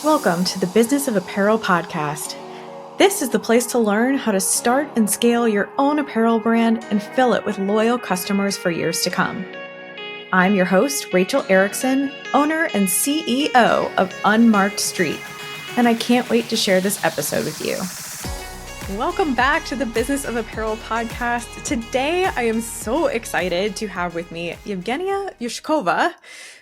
Welcome to the Business of Apparel podcast. This is the place to learn how to start and scale your own apparel brand and fill it with loyal customers for years to come. I'm your host, Rachel Erickson, owner and CEO of Unmarked Street, and I can't wait to share this episode with you. Welcome back to the Business of Apparel podcast. Today, I am so excited to have with me Yevgeniya Yushkova,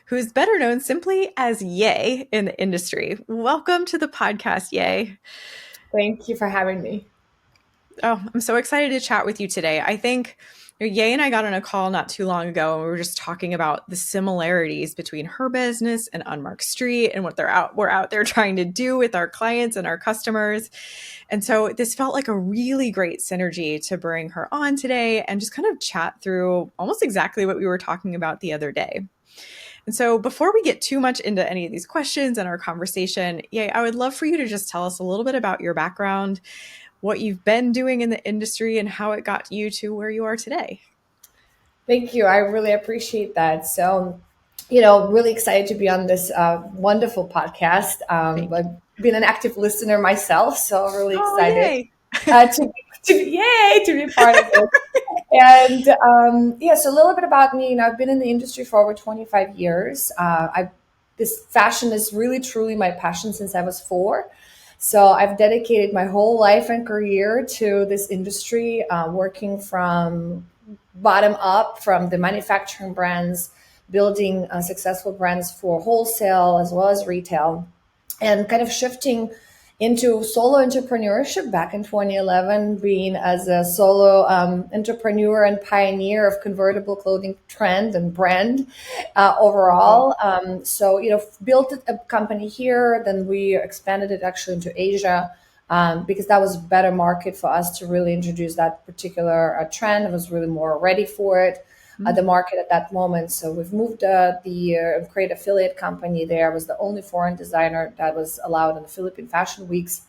who's better known simply as Ye in the industry. Welcome to the podcast, Ye. Thank you for having me. Oh, I'm so excited to chat with you today. I think Ye and I got on a call not too long ago, and we were just talking about the similarities between her business and Unmarked Street and what we're out there trying to do with our clients and our customers. And so this felt like a really great synergy to bring her on today and just kind of chat through almost exactly what we were talking about the other day. And so before we get too much into any of these questions and our conversation, I would love for you to just tell us a little bit about your background, what you've been doing in the industry, and how it got you to where you are today. Thank you. I really appreciate that. So, really excited to be on this wonderful podcast. I've been an active listener myself, so really excited to be part of it. And so a little bit about me. I've been in the industry for over 25 years. This fashion is really, truly my passion since I was 4. So I've dedicated my whole life and career to this industry, working from bottom up, from the manufacturing brands, building successful brands for wholesale as well as retail, and kind of shifting into solo entrepreneurship back in 2011, being as a solo entrepreneur and pioneer of convertible clothing trend and brand overall. Built a company here, then we expanded it actually into Asia because that was a better market for us to really introduce that particular trend. I was really more ready for it. The market at that moment. So we've moved the create affiliate company there. I was the only foreign designer that was allowed in the Philippine Fashion Weeks.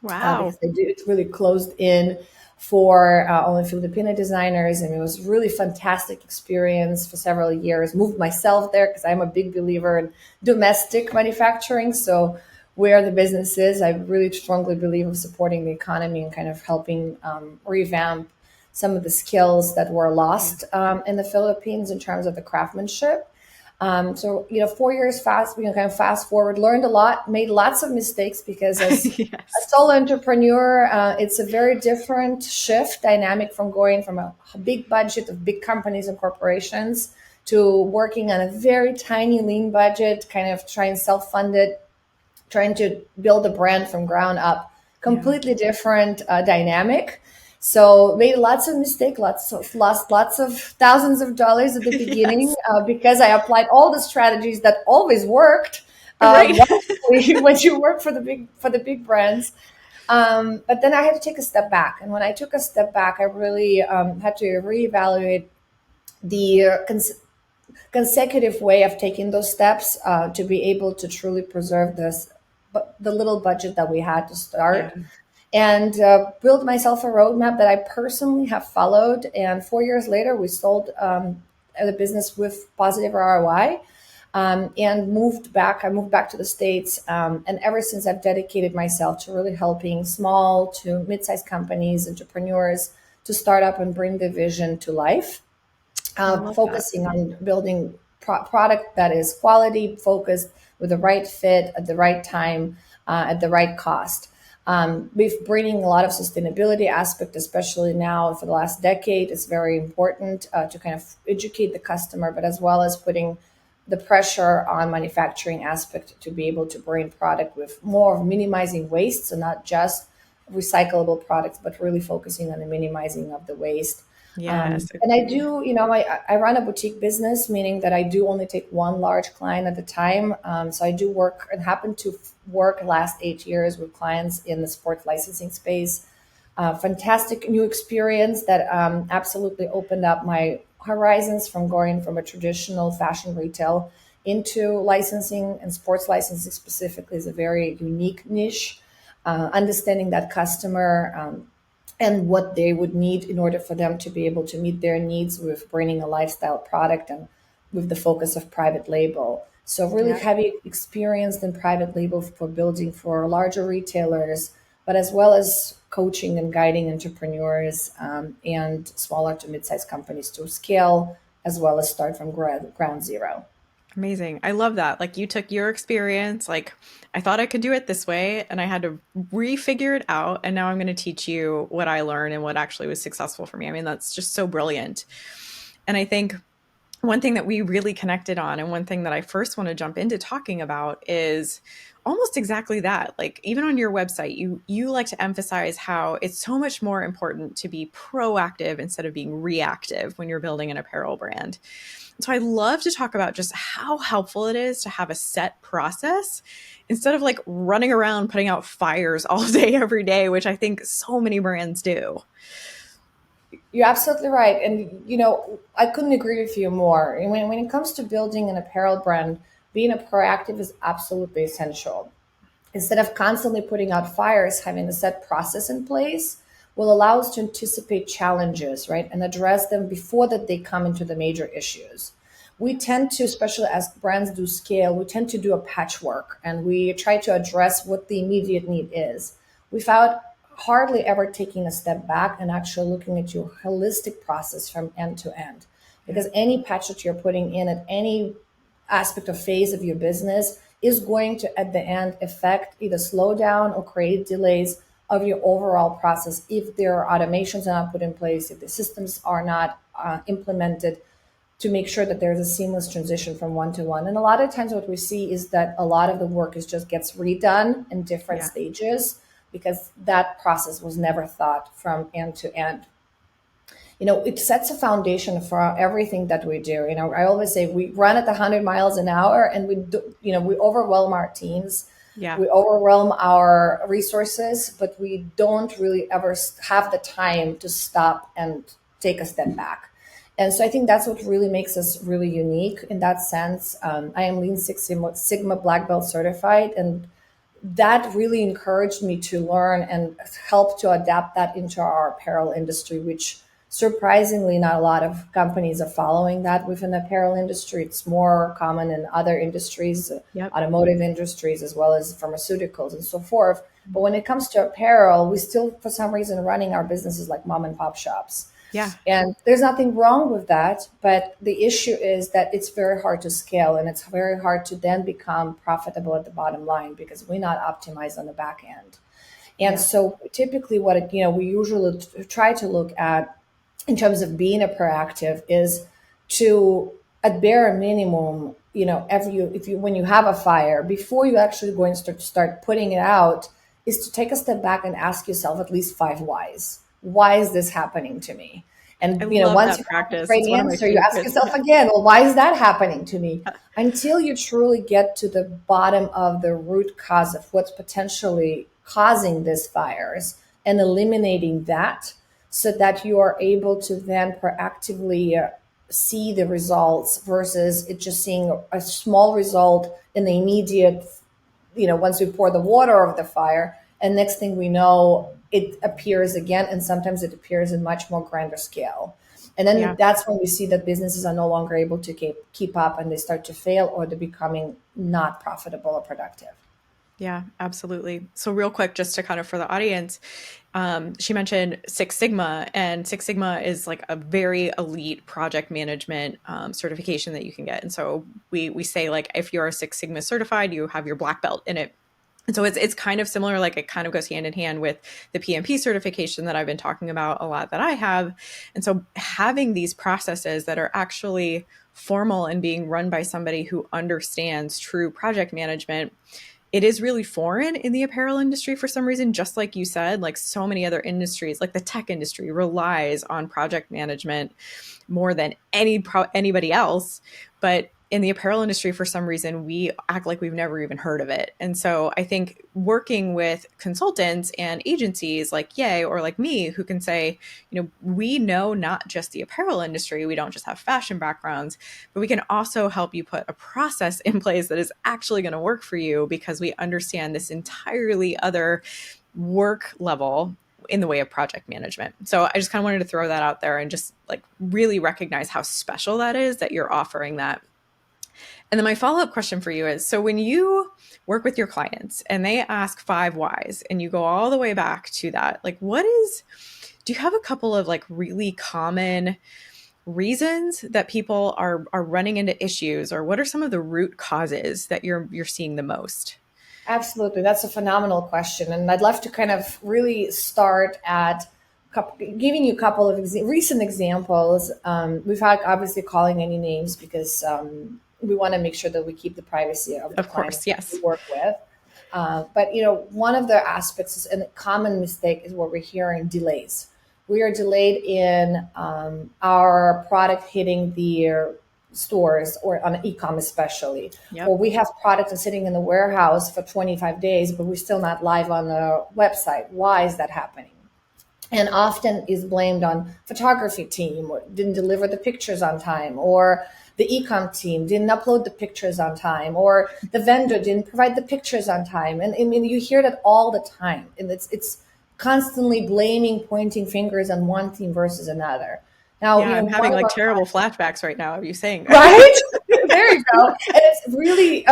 Wow. Because it really closed in for only Filipino designers. And it was really fantastic experience for several years. Moved myself there because I'm a big believer in domestic manufacturing. So where the business is, I really strongly believe in supporting the economy and kind of helping revamp some of the skills that were lost in the Philippines in terms of the craftsmanship. 4 years fast forward, learned a lot, made lots of mistakes because as a solo entrepreneur, it's a very different shift dynamic from going from a big budget of big companies and corporations to working on a very tiny lean budget, kind of trying self-fund it, trying to build a brand from ground up, completely different dynamic. So made lots of mistakes, lost lots of thousands of dollars at the beginning because I applied all the strategies that always worked when you work for the big brands. But then I had to take a step back, and when I took a step back, I really had to reevaluate the consecutive way of taking those steps to be able to truly preserve the little budget that we had to start. And build myself a roadmap that I personally have followed. And 4 years later, we sold the business with positive ROI and moved back. I moved back to the States. And ever since, I've dedicated myself to really helping small to mid-sized companies, entrepreneurs to start up and bring the vision to life, focusing on building product that is quality focused with the right fit at the right time, at the right cost. We've bringing a lot of sustainability aspect, especially now for the last decade. It's very important to kind of educate the customer, but as well as putting the pressure on manufacturing aspect to be able to bring product with more of minimizing waste. So not just recyclable products, but really focusing on the minimizing of the waste. Yes. And I do, I run a boutique business, meaning that I do only take one large client at a time. So I do work and happen to work the last 8 years with clients in the sports licensing space. Fantastic new experience that absolutely opened up my horizons from going from a traditional fashion retail into licensing, and sports licensing specifically is a very unique niche. Understanding that customer and what they would need in order for them to be able to meet their needs with bringing a lifestyle product and with the focus of private label. So really Yeah. heavy experience in private label for building for larger retailers, but as well as coaching and guiding entrepreneurs and smaller to mid-sized companies to scale as well as start from ground zero. Amazing. I love that. Like you took your experience, like I thought I could do it this way and I had to refigure it out. And now I'm going to teach you what I learned and what actually was successful for me. I mean, that's just so brilliant. And I think one thing that we really connected on and one thing that I first want to jump into talking about is almost exactly that. Like even on your website, you like to emphasize how it's so much more important to be proactive instead of being reactive when you're building an apparel brand. So I love to talk about just how helpful it is to have a set process instead of like running around putting out fires all day every day, which I think so many brands do. You're absolutely right. And, I couldn't agree with you more. And when it comes to building an apparel brand, being a proactive is absolutely essential. Instead of constantly putting out fires, having a set process in place will allow us to anticipate challenges, right, and address them before that they come into the major issues. We tend to, especially as brands do scale, we tend to do a patchwork and we try to address what the immediate need is without hardly ever taking a step back and actually looking at your holistic process from end to end. Yeah. Because any patch that you're putting in at any aspect or phase of your business is going to, at the end, affect either slow down or create delays of your overall process if there are automations are not put in place, if the systems are not implemented to make sure that there's a seamless transition from one to one. And a lot of times what we see is that a lot of the work is just gets redone in different Yeah. stages because that process was never thought from end to end. It sets a foundation for everything that we do. I always say we run at 100 miles an hour and we do, we overwhelm our teams, Yeah. we overwhelm our resources, but we don't really ever have the time to stop and take a step back. And so I think that's what really makes us really unique in that sense. I am Lean Six Sigma Black Belt certified, and that really encouraged me to learn and help to adapt that into our apparel industry, which surprisingly not a lot of companies are following that within the apparel industry. It's more common in other industries, Yep. automotive industries, as well as pharmaceuticals and so forth. But when it comes to apparel, we still, for some reason, running our businesses like mom and pop shops. Yeah. And there's nothing wrong with that. But the issue is that it's very hard to scale and it's very hard to then become profitable at the bottom line because we're not optimized on the back end. And Yeah. so typically we usually try to look at in terms of being a proactive is to at bare minimum, if you when you have a fire, before you actually going to start putting it out, is to take a step back and ask yourself at least five whys. Why is this happening to me? I And love once that you have a practice. great It's one of my answer, you ask favorites. yourself Yeah. again, well, why is that happening to me? Until you truly get to the bottom of the root cause of what's potentially causing these fires and eliminating that so that you are able to then proactively see the results versus it just seeing a small result in the immediate, once we pour the water over the fire, and next thing we know, it appears again, and sometimes it appears in much more grander scale. And then Yeah. that's when we see that businesses are no longer able to keep up and they start to fail or they're becoming not profitable or productive. Yeah, absolutely. So, real quick, just to kind of for the audience, she mentioned Six Sigma, and Six Sigma is like a very elite project management certification that you can get. And so we say like if you're a Six Sigma certified, you have your black belt in it. And so it's kind of similar, like it kind of goes hand in hand with the PMP certification that I've been talking about a lot that I have. And so having these processes that are actually formal and being run by somebody who understands true project management, it is really foreign in the apparel industry for some reason, just like you said, like so many other industries, like the tech industry relies on project management more than anybody else. But in the apparel industry, for some reason, we act like we've never even heard of it. And so I think working with consultants and agencies like Yay or like me, who can say, we know not just the apparel industry, we don't just have fashion backgrounds, but we can also help you put a process in place that is actually going to work for you because we understand this entirely other work level in the way of project management. So I just kind of wanted to throw that out there and just like really recognize how special that is that you're offering that. And then my follow-up question for you is, so when you work with your clients and they ask 5 whys and you go all the way back to that, like do you have a couple of like really common reasons that people are running into issues, or what are some of the root causes that you're seeing the most? Absolutely. That's a phenomenal question. And I'd love to kind of really start at giving you a couple of recent examples. Without obviously calling any names because we want to make sure that we keep the privacy of the Of clients course, that yes. we work with. But one of the aspects is, and a common mistake is what we're hearing: delays. We are delayed in our product hitting the stores or on e-com especially, or Yep. we have product sitting in the warehouse for 25 days, but we're still not live on the website. Why is that happening? And often is blamed on photography team, or didn't deliver the pictures on time, or the e-com team didn't upload the pictures on time, or the vendor didn't provide the pictures on time. And I mean, you hear that all the time, and it's constantly blaming, pointing fingers on one team versus another. Now, Yeah, I'm one having of like our terrible flashbacks right now of you saying that. right? There you go. And it's really,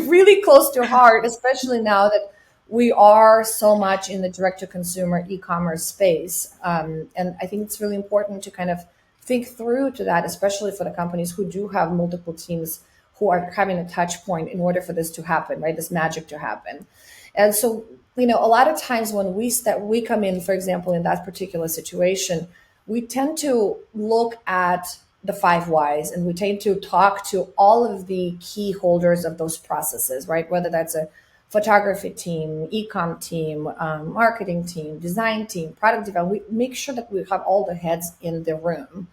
really close to heart, especially now that we are so much in the direct to consumer e-commerce space. And I think it's really important to kind of think through to that, especially for the companies who do have multiple teams who are having a touch point in order for this to happen, right? This magic to happen. And so, a lot of times when we come in, for example, in that particular situation, we tend to look at the 5 whys and we tend to talk to all of the key holders of those processes, right? Whether that's a photography team, e-com team, marketing team, design team, product development. We make sure that we have all the heads in the room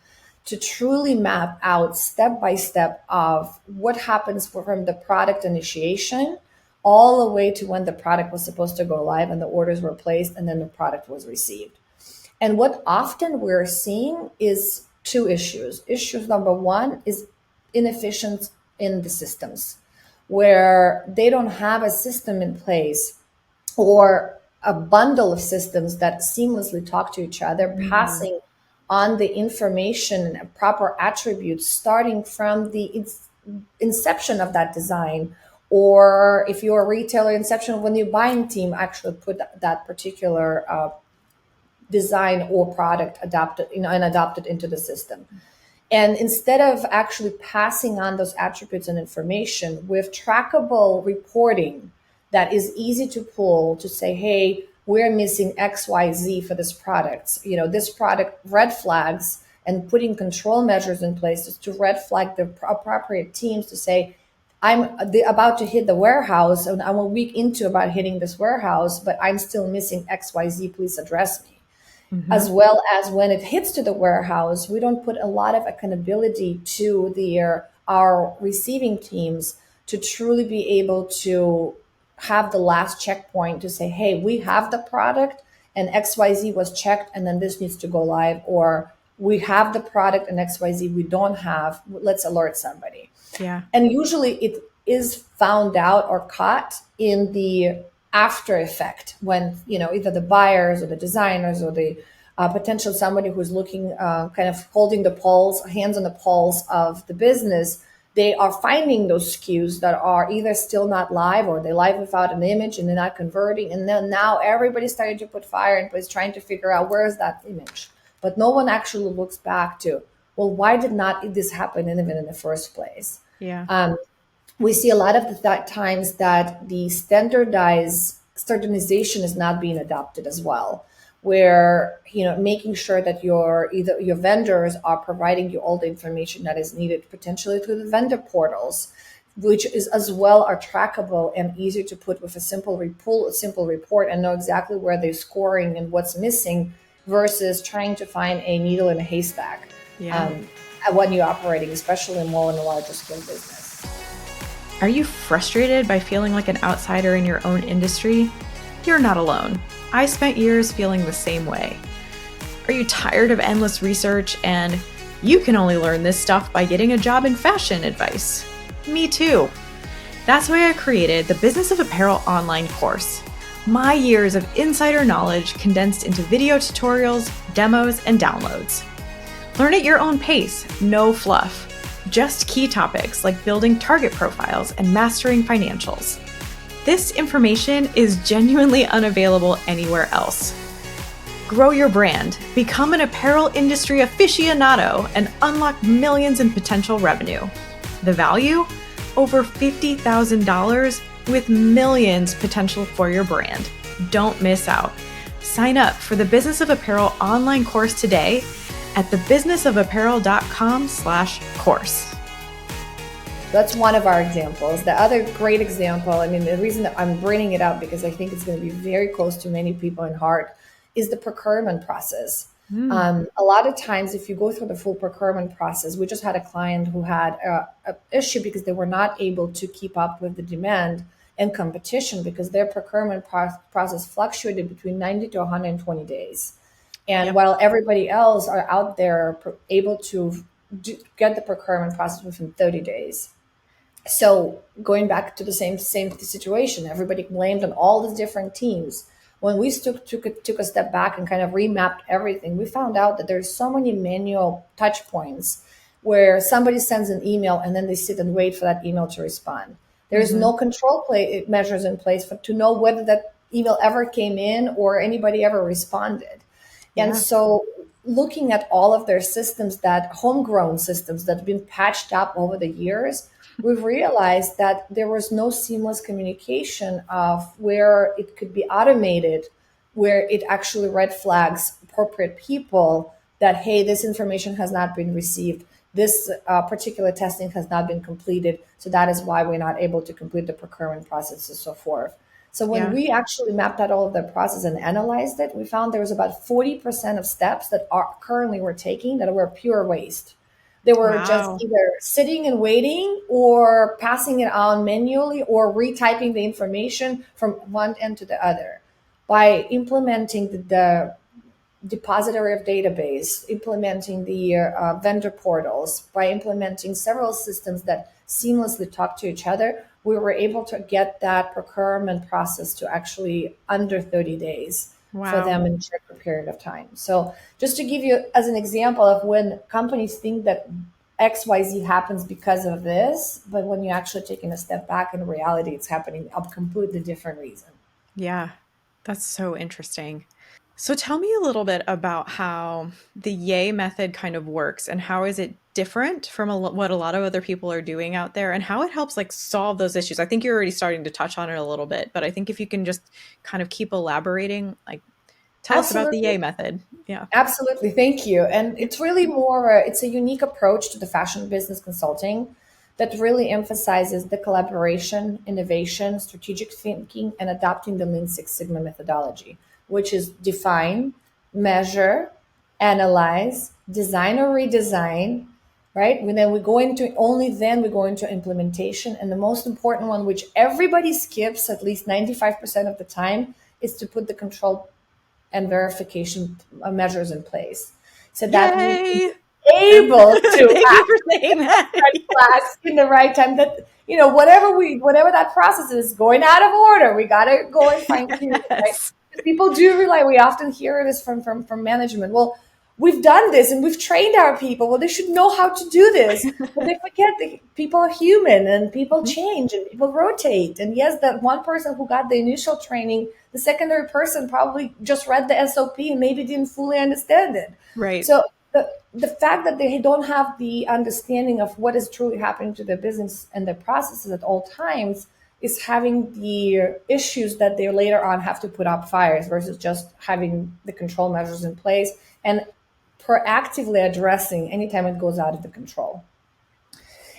to truly map out step by step of what happens from the product initiation all the way to when the product was supposed to go live and the orders were placed and then the product was received. And what often we're seeing is two issues. Issue number one is inefficiency in the systems, where they don't have a system in place or a bundle of systems that seamlessly talk to each other, passing on the information and proper attributes starting from the inception of that design. Or if you're a retailer, inception when your buying team actually put that particular design or product adapted, and adopted into the system. And instead of actually passing on those attributes and information with trackable reporting that is easy to pull to say, hey, we're missing XYZ for this product. This product red flags, and putting control measures in place to red flag the appropriate teams to say, I'm about to hit the warehouse and I'm a week into about hitting this warehouse, but I'm still missing XYZ. Please address me. As well as when it hits to the warehouse, we don't put a lot of accountability to our receiving teams to truly be able to have the last checkpoint to say, hey, we have the product and XYZ was checked and then this needs to go live, or we have the product and XYZ we don't have, let's alert somebody. Yeah. And usually it is found out or caught in the after effect when, either the buyers or the designers or the potential somebody who's looking, kind of holding the pulse, hands on the pulse of the business, they are finding those SKUs that are either still not live or they're live without an image and they're not converting. And then now everybody's starting to put fire in place, trying to figure out where is that image. But no one actually looks back to, well, why did not this happen even in the first place? Yeah. We see a lot of the times that the standardization is not being adopted as well, where making sure that your vendors are providing you all the information that is needed, potentially through the vendor portals, which is as well are trackable and easier to put with a simple report and know exactly where they're scoring and what's missing, versus trying to find a needle in a haystack. Yeah. When you're operating, especially more in a larger scale business. Are you frustrated by feeling like an outsider in your own industry? You're not alone. I spent years feeling the same way. Are you tired of endless research and you can only learn this stuff by getting a job in fashion advice? Me too. That's why I created the Business of Apparel online course. My years of insider knowledge condensed into video tutorials, demos, and downloads. Learn at your own pace, no fluff. just key topics like building target profiles and mastering financials. This information is genuinely unavailable anywhere else. Grow your brand, become an apparel industry aficionado, and unlock millions in potential revenue. The value? Over $50,000 with millions potential for your brand. Don't miss out. Sign up for the Business of Apparel online course today at thebusinessofapparel.com/course. That's one of our examples. The other great example, I mean, the reason that I'm bringing it up, because I think it's going to be very close to many people in heart, is the procurement process. A lot of times, if you go through the full procurement process, we just had a client who had an issue because they were not able to keep up with the demand and competition because their procurement process fluctuated between 90 to 120 days. And Yep. while everybody else are out there able to get the procurement process within 30 days. So going back to the same situation, everybody blamed on all the different teams. When we took a step back and kind of remapped everything, we found out that there's so many manual touch points where somebody sends an email and then they sit and wait for that email to respond. There's no control measures in place to know whether that email ever came in or anybody ever responded. And so looking at all of their systems, that homegrown systems that have been patched up over the years, we've realized that there was no seamless communication of where it could be automated, where it actually red flags appropriate people that, hey, this information has not been received. This particular testing has not been completed. So that is why we're not able to complete the procurement process and so forth. So when we actually mapped out all of the process and analyzed it, we found there was about 40% of steps that are currently we're taking that were pure waste. They were just either sitting and waiting or passing it on manually or retyping the information from one end to the other. By implementing the depository of database, implementing the vendor portals, by implementing several systems that seamlessly talk to each other, we were able to get that procurement process to actually under 30 days for them in a short period of time. So just to give you as an example of when companies think that XYZ happens because of this, but when you're actually taking a step back, in reality, it's happening a completely different reason. Yeah, that's so interesting. So tell me a little bit about how the Yay method kind of works and how is it different from what a lot of other people are doing out there and how it helps like solve those issues. I think you're already starting to touch on it a little bit, but I think if you can just kind of keep elaborating, like tell us about the Absolutely. Yay method. Yeah. Absolutely. Thank you. And it's really more, it's a unique approach to the fashion business consulting that really emphasizes the collaboration, innovation, strategic thinking, and adopting the Lean Six Sigma methodology, which is define, measure, analyze, design or redesign, right? And then we go into only then we go into implementation. And the most important one, which everybody skips at least 95% of the time, is to put the control and verification measures in place so that we can Yay! be able to Thank you act for saying that. red flags in the right time, that whatever that process is going out of order, we got to go and fine tune it, right? Yes. Because people do rely, we often hear this from management, well, we've done this and we've trained our people, well, they should know how to do this, but they forget that people are human and people change and people rotate. And yes, that one person who got the initial training, the secondary person probably just read the SOP and maybe didn't fully understand it. Right. So the fact that they don't have the understanding of what is truly happening to their business and their processes at all times is having the issues that they later on have to put out fires versus just having the control measures in place and proactively addressing anytime it goes out of the control.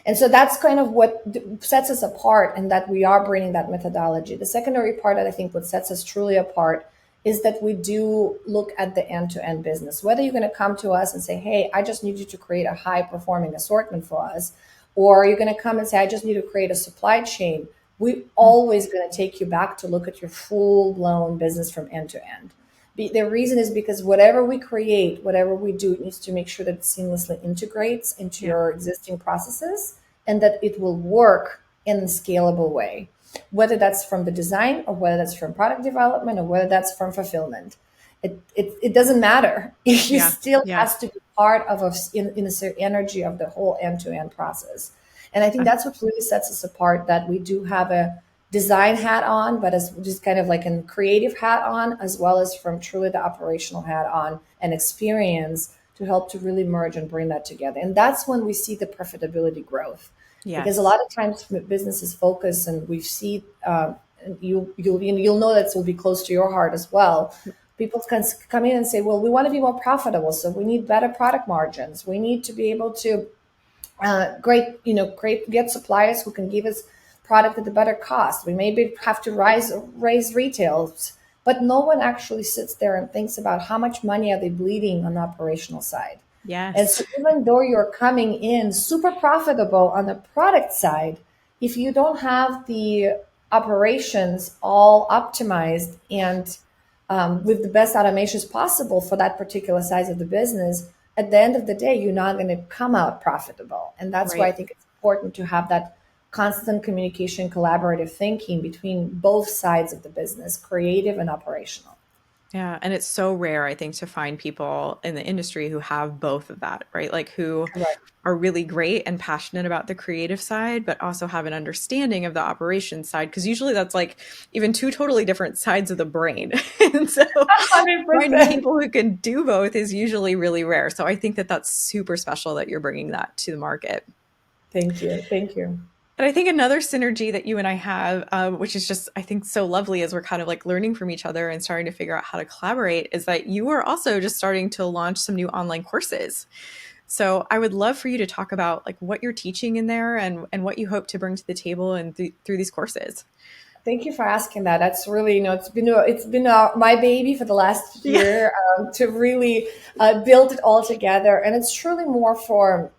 And so that's kind of what sets us apart, and that we are bringing that methodology. The secondary part that I think what sets us truly apart is that we do look at the end-to-end business. Whether you're going to come to us and say, hey, I just need you to create a high-performing assortment for us, or you're going to come and say, I just need to create a supply chain, we're always going to take you back to look at your full-blown business from end to end. The reason is because whatever we create, whatever we do, it needs to make sure that it seamlessly integrates into your existing processes and that it will work in a scalable way, whether that's from the design or whether that's from product development or whether that's from fulfillment. it doesn't matter. You Yeah. still Yeah. has to be part of in a certain energy of the whole end-to-end process. And I think Uh, that's what really sets us apart, that we do have a design hat on, but as just kind of like a creative hat on, as well as from truly the operational hat on and experience to help to really merge and bring that together. And that's when we see the profitability growth, because a yes. lot of times businesses focus, and we see you'll know that will be close to your heart as well. People can come in and say, well, we want to be more profitable, so we need better product margins, we need to be able to great get suppliers who can give us product at a better cost. We maybe have to raise retails, but no one actually sits there and thinks about how much money are they bleeding on the operational side. And Yes. so even though you're coming in super profitable on the product side, if you don't have the operations all optimized and with the best automations possible for that particular size of the business, at the end of the day, you're not going to come out profitable. And that's why I Right. think it's important to have that constant communication, collaborative thinking between both sides of the business, creative and operational. Yeah, and it's so rare, I think, to find people in the industry who have both of that, right? Like who Correct. are really great and passionate about the creative side, but also have an understanding of the operations side. Because usually that's like even two totally different sides of the brain. And so 100%. finding people who can do both is usually really rare. So I think that that's super special that you're bringing that to the market. Thank you. Thank you. And I think another synergy that you and I have, which is just, I think, so lovely as we're kind of like learning from each other and starting to figure out how to collaborate, is that you are also just starting to launch some new online courses. So I would love for you to talk about like what you're teaching in there and what you hope to bring to the table and through these courses. Thank you for asking that. That's really, it's been my baby for the last Yeah. year to really build it all together. And it's truly more for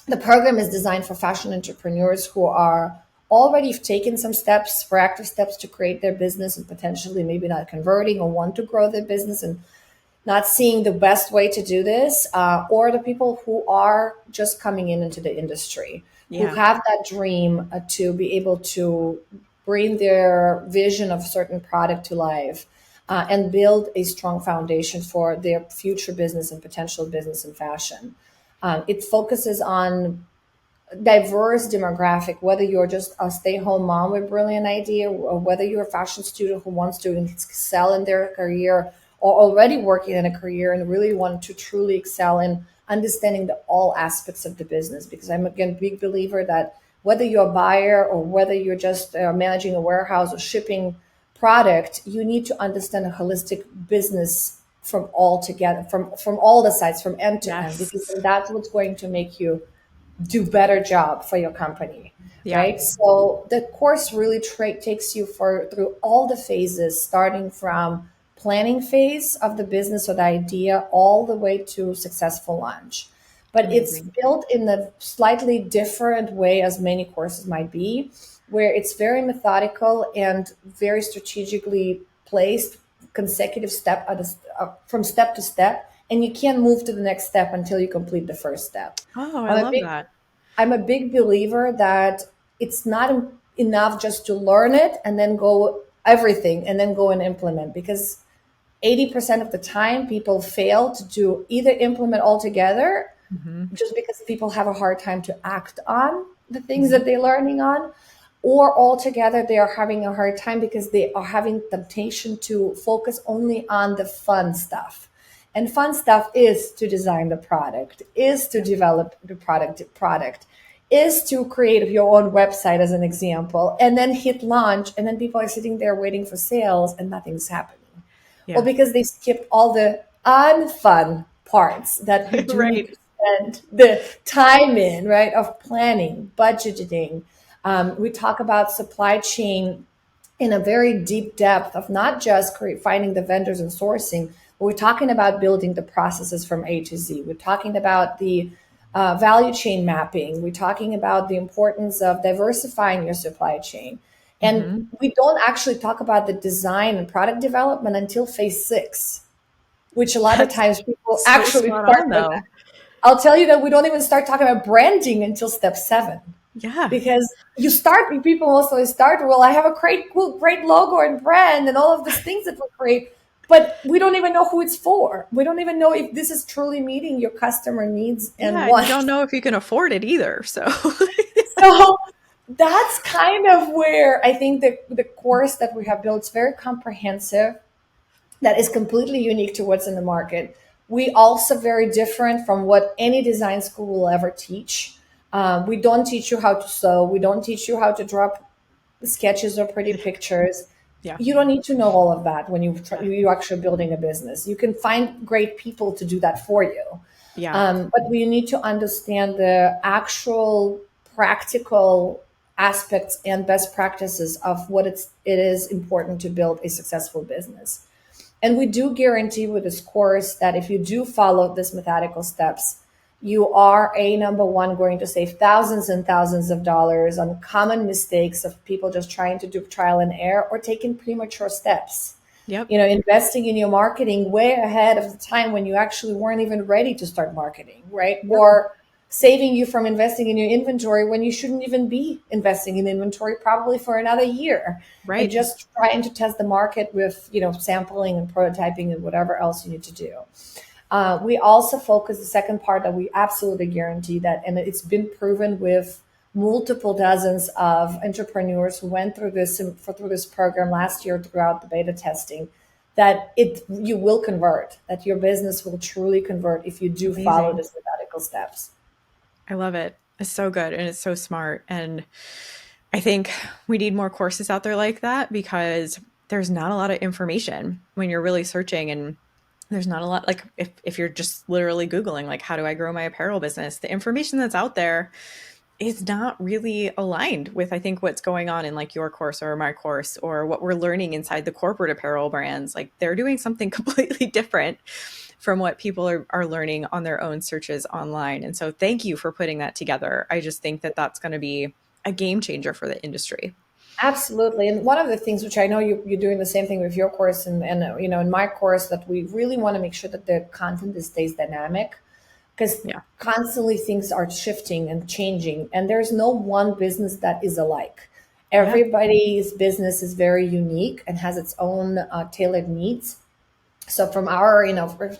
the program is designed for fashion entrepreneurs who are already taken some steps, proactive steps to create their business and potentially maybe not converting or want to grow their business and not seeing the best way to do this, or the people who are just coming into the industry, who Yeah. have that dream to be able to bring their vision of a certain product to life and build a strong foundation for their future business and potential business in fashion. It focuses on diverse demographic, whether you're just a stay-home mom with a brilliant idea, or whether you're a fashion student who wants to excel in their career, or already working in a career and really want to truly excel in understanding all aspects of the business. Because I'm again a big believer that whether you're a buyer or whether you're just managing a warehouse or shipping product, you need to understand a holistic business from all together, from all the sides, from end to end, because Yes. that's what's going to make you do better job for your company, Yeah. right? So the course really takes you through all the phases, starting from planning phase of the business or the idea all the way to successful launch. But it's Amazing. built in a slightly different way as many courses might be, where it's very methodical and very strategically placed, consecutive from step to step, and you can't move to the next step until you complete the first step. Oh, I I'm a love big that. I'm a big believer that it's not enough just to learn it and then go everything and then go and implement, because 80% of the time people fail to do either implement altogether Hmm. just because people have a hard time to act on the things Hmm. that they're learning on, or altogether they are having a hard time because they are having temptation to focus only on the fun stuff. And fun stuff is to design the product, is to Yeah. develop the product, is to create your own website as an example, and then hit launch, and then people are sitting there waiting for sales and nothing's happening. Well, Yeah. because they skipped all the unfun parts that we do need Right. to spend the time in, right? Of planning, budgeting. We talk about supply chain in a very deep depth of not just finding the vendors and sourcing, but we're talking about building the processes from A to Z. We're talking about the value chain mapping. We're talking about the importance of diversifying your supply chain. And Hmm. we don't actually talk about the design and product development until phase 6, which a lot of That's times people so actually spot start on, with. though. I'll tell you that we don't even start talking about branding until step 7, Yeah. because people also start, well, I have a great logo and brand and all of these things that we create, but we don't even know who it's for. We don't even know if this is truly meeting your customer needs and Yeah, and you wants. don't know if you can afford it either. So, So that's kind of where I think the course that we have built is very comprehensive, that is completely unique to what's in the market. We also very different from what any design school will ever teach. We don't teach you how to sew. We don't teach you how to draw sketches or pretty pictures. yeah, You don't need to know all of that when yeah, you actually building a business. You can find great people to do that for you, yeah, but we need to understand the actual practical aspects and best practices of what it is important to build a successful business. And we do guarantee with this course that if you do follow these methodical steps, you are a number one going to save thousands and thousands of dollars on common mistakes of people just trying to do trial and error or taking premature steps. yep, Investing in your marketing way ahead of the time when you actually weren't even ready to start marketing, right? yep, Or saving you from investing in your inventory when you shouldn't even be investing in inventory probably for another year, and right. just trying to test the market with sampling and prototyping and whatever else you need to do. We also focus the second part that we absolutely guarantee that, and it's been proven with multiple dozens of entrepreneurs who went through this program last year throughout the beta testing, that you will convert, that your business will truly convert if you do follow Amazing. these methodical steps. I love it. It's so good and it's so smart. And I think we need more courses out there like that because there's not a lot of information when you're really searching, and there's not a lot, like if you're just literally Googling, like, how do I grow my apparel business? The information that's out there is not really aligned with, I think, what's going on in like your course or my course or what we're learning inside the corporate apparel brands. Like they're doing something completely different from what people are learning on their own searches online. And so thank you for putting that together. I just think that that's going to be a game changer for the industry. Absolutely. And one of the things which I know you're doing the same thing with your course and in my course, that we really want to make sure that the content stays dynamic, because Yeah. constantly things are shifting and changing, and there's no one business that is alike. Yeah. Everybody's business is very unique and has its own tailored needs. So from our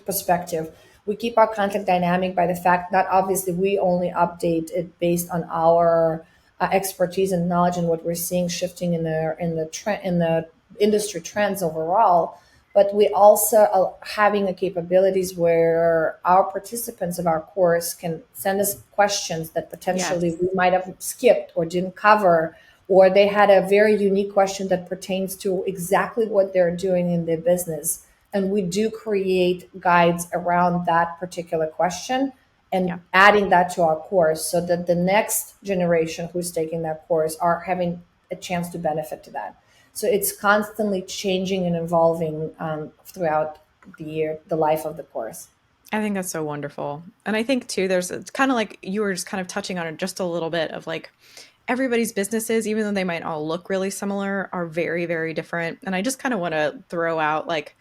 perspective, we keep our content dynamic by the fact that obviously we only update it based on our expertise and knowledge and what we're seeing shifting in the industry trends overall. But we also are having the capabilities where our participants of our course can send us questions that potentially Yes. we might have skipped or didn't cover, or they had a very unique question that pertains to exactly what they're doing in their business, and we do create guides around that particular question Yeah. and adding that to our course so that the next generation who's taking that course are having a chance to benefit to that. So it's constantly changing and evolving throughout the life of the course. I think that's so wonderful. And I think too, there's, it's kind of like you were just kind of touching on it just a little bit of like everybody's businesses, even though they might all look really similar, are very, very different. And I just kind of want to throw out like,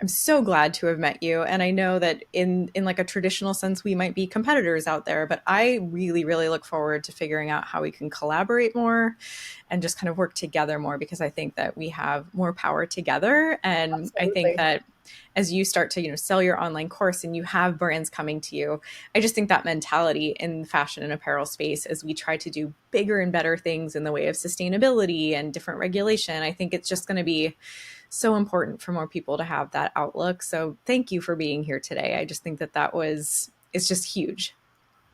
I'm so glad to have met you. And I know that in like a traditional sense, we might be competitors out there, but I really, really look forward to figuring out how we can collaborate more and just kind of work together more, because I think that we have more power together. And I think Absolutely. that as you start to, sell your online course and you have brands coming to you, I just think that mentality in the fashion and apparel space, as we try to do bigger and better things in the way of sustainability and different regulation, I think it's just going to be so important for more people to have that outlook. So thank you for being here today. I just think that it's just huge.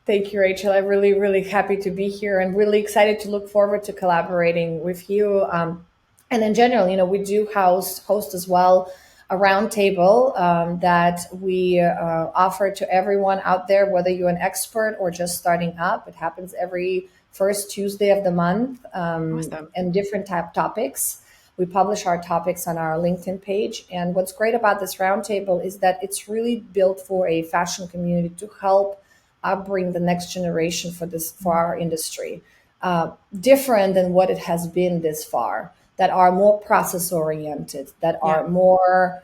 Thank you, Rachel. I'm really, really happy to be here and really excited to look forward to collaborating with you. And in general, we do host as well a roundtable that we offer to everyone out there, whether you're an expert or just starting up. It happens every first Tuesday of the month, Awesome. and different type topics. We publish our topics on our LinkedIn page. And what's great about this roundtable is that it's really built for a fashion community to help upbring the next generation for our industry, different than what it has been this far. That are more process oriented, that Yeah. are more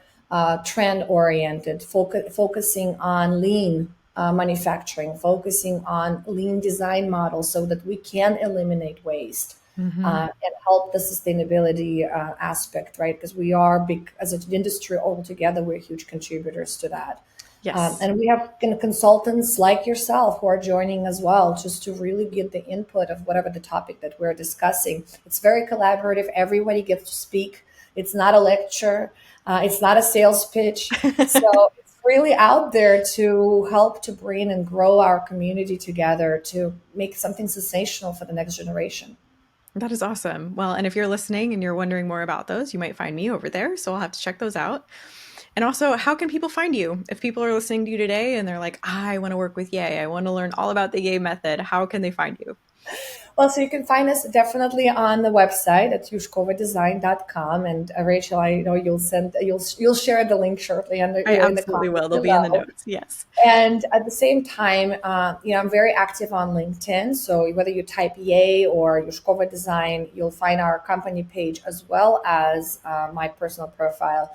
trend oriented, focusing on lean manufacturing, focusing on lean design models, so that we can eliminate waste. Hmm. and help the sustainability aspect, right? Because we are big as an industry altogether, we're huge contributors to that. Yes. And we have consultants like yourself who are joining as well, just to really get the input of whatever the topic that we're discussing. It's very collaborative. Everybody gets to speak. It's not a lecture. It's not a sales pitch. So it's really out there to help to bring and grow our community together to make something sensational for the next generation. That is awesome. Well, and if you're listening and you're wondering more about those, you might find me over there. So I'll have to check those out. And also, how can people find you? If people are listening to you today and they're like, I want to work with Yay, I want to learn all about the Yay method, how can they find you? Well, so you can find us definitely on the website at yushkovadesign.com. And Rachel, I know you'll share the link shortly I in the absolutely comments will. They'll be in the below. notes. Yes. And at the same time, I'm very active on LinkedIn. So whether you type Yay or Yushkova Design, you'll find our company page as well as my personal profile.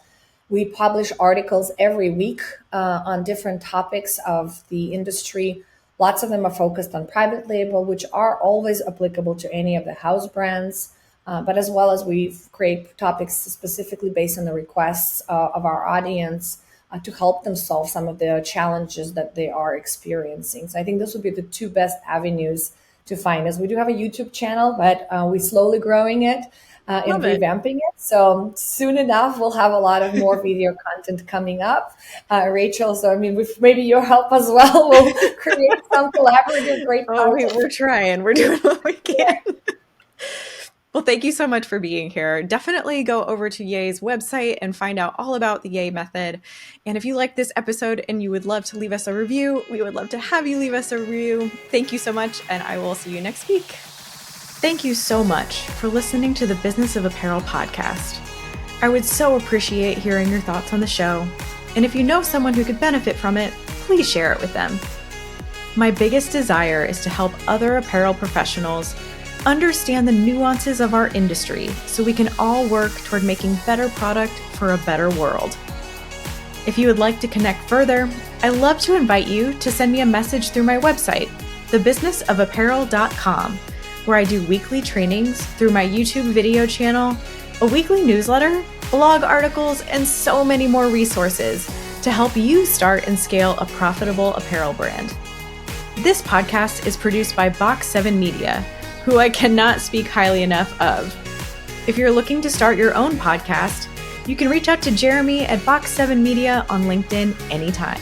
We publish articles every week on different topics of the industry. Lots of them are focused on private label, which are always applicable to any of the house brands. But as well as we create topics specifically based on the requests of our audience to help them solve some of the challenges that they are experiencing. So I think those would be the two best avenues to find us. We do have a YouTube channel, but we're slowly growing it and Love it. revamping it. So soon enough, we'll have a lot of more video content coming up. Rachel, so I mean, with maybe your help as well, we'll create some collaborative great Oh, content. we're trying. We're doing what we can. Well, thank you so much for being here. Definitely go over to Yay's website and find out all about the Yay method. And if you like this episode and you would love to leave us a review, we would love to have you leave us a review. Thank you so much, and I will see you next week. Thank you so much for listening to the Business of Apparel podcast. I would so appreciate hearing your thoughts on the show. And if you know someone who could benefit from it, please share it with them. My biggest desire is to help other apparel professionals understand the nuances of our industry so we can all work toward making better product for a better world. If you would like to connect further, I'd love to invite you to send me a message through my website, thebusinessofapparel.com, where I do weekly trainings through my YouTube video channel, a weekly newsletter, blog articles, and so many more resources to help you start and scale a profitable apparel brand. This podcast is produced by Box 7 Media, who I cannot speak highly enough of. If you're looking to start your own podcast, you can reach out to Jeremy at Box 7 Media on LinkedIn anytime.